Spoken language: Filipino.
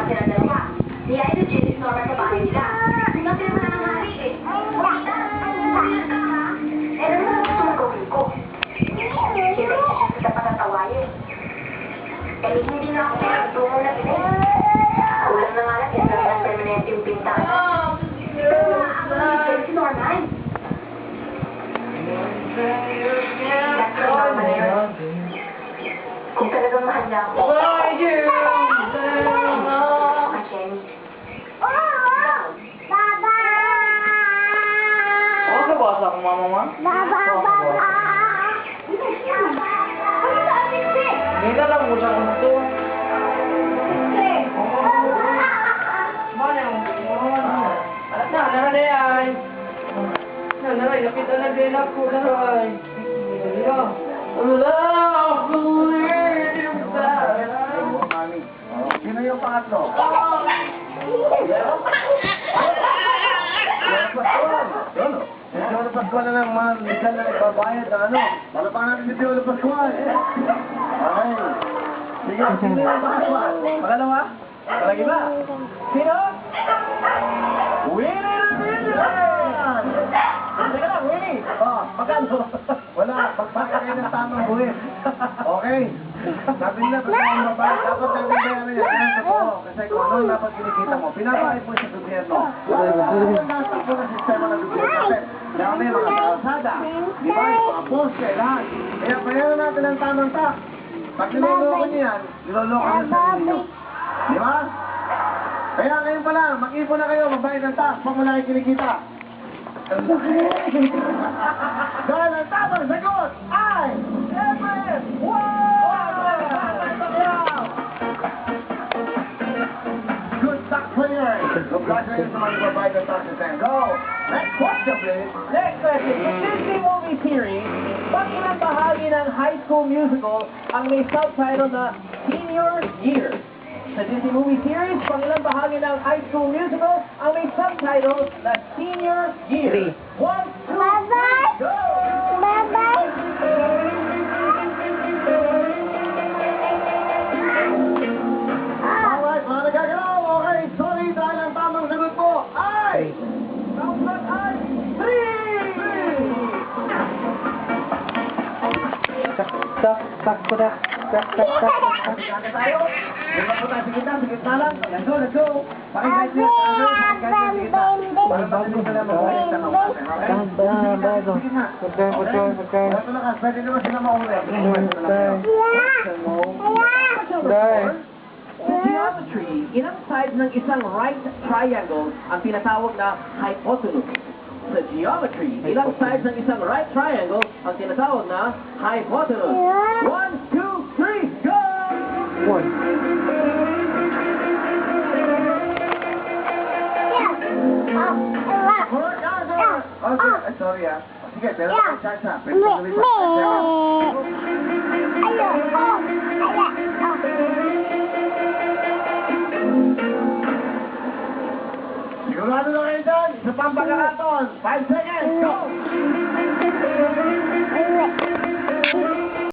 sila dalawa. Ni Ida Jill is normal sa bahay nila. Nagtira mo na ng hari eh. Kita, bilang ka ha? Eh, ano na gusto mong gawin ko? Siyempre, kita patatawayin. Eh, hindi na ako tungo na pinay. Kulang na nga lang, kaya ng permanente yung pintahan. Pero nakakabang ni Jill si Norman. That's the normal na yun. Kung talagang mahal niya ako. Jenny. Ano ka basa akong mama ma? Hindi ka lang usap mo ito. Nanay! Nanay, nakita na din ako, nanay. Sino yung pangatlo? Jono Pascual na lang, man. Minsan na nagbabayad ng ano. Malapakan natin si Jono Pascual. Okay. Sige, sino yung Pascual? Pangalawa? Palagi ba? Sino? Winnie Ramirez! Teka lang, Winnie. Oh, magkano? Wala, magpaka kayo ng tamang buwis. Okay. Sabi nila, pag ang babae, dapat ang babayaran niya. Yan, totoo. Kasi kung ano dapat kinikita mo, pinapahit mo sa gobyerno. Ang nasa po ng sistema ng gobyerno. Kasi, kaya may mga kalsada, di ba, yung mga poste, lahat. Kaya bayaran natin ang tamang tax. Pag niloloko niyo yan, niloloko niyo sa inyo. Di ba? Kaya ngayon pa lang, mag-ipon na kayo, magbayad ng tax, pag wala kayo kinikita. Dahil ang tamang sagot ay Everett! Good tax players! Congratulations sa mga nagbabayad ng taxes and go! Next question, please! Next question. In Disney movie series, pag ilang bahagi ng High School Musical ang may subtitle na Senior Year? Sa Disney movie series, pag ilang bahagi ng High School Musical ang may subtitle na Senior Year? 1, 2, 3, go! Alright, mga nagagalaw! Okay, sorry dahil ang tamang sagot po ay... Number ay 3! Kaya tayo. Lima po tayo sa gitna lang. Let's go, let's go. Pakiguide nyo sa ano, pakiguide nyo sa gitna. Para matuloy ka lang mag-ulit sa mga natin. Okay? Ito lakas, pwede naman sila maulit. Sa geometry, ilang sides ng isang right triangle ang tinatawag na hypotenuse? Sa geometry, ilang sides ng isang right triangle ang tinatawag na hypotenuse? 1, 2, 3, go! Correct answer! Okay, sorry ah. Sige, pero may chance na. Pwede pa lumipas. Sigurado na kayo dyan. Isa pang pagkakataon. 5 seconds, go!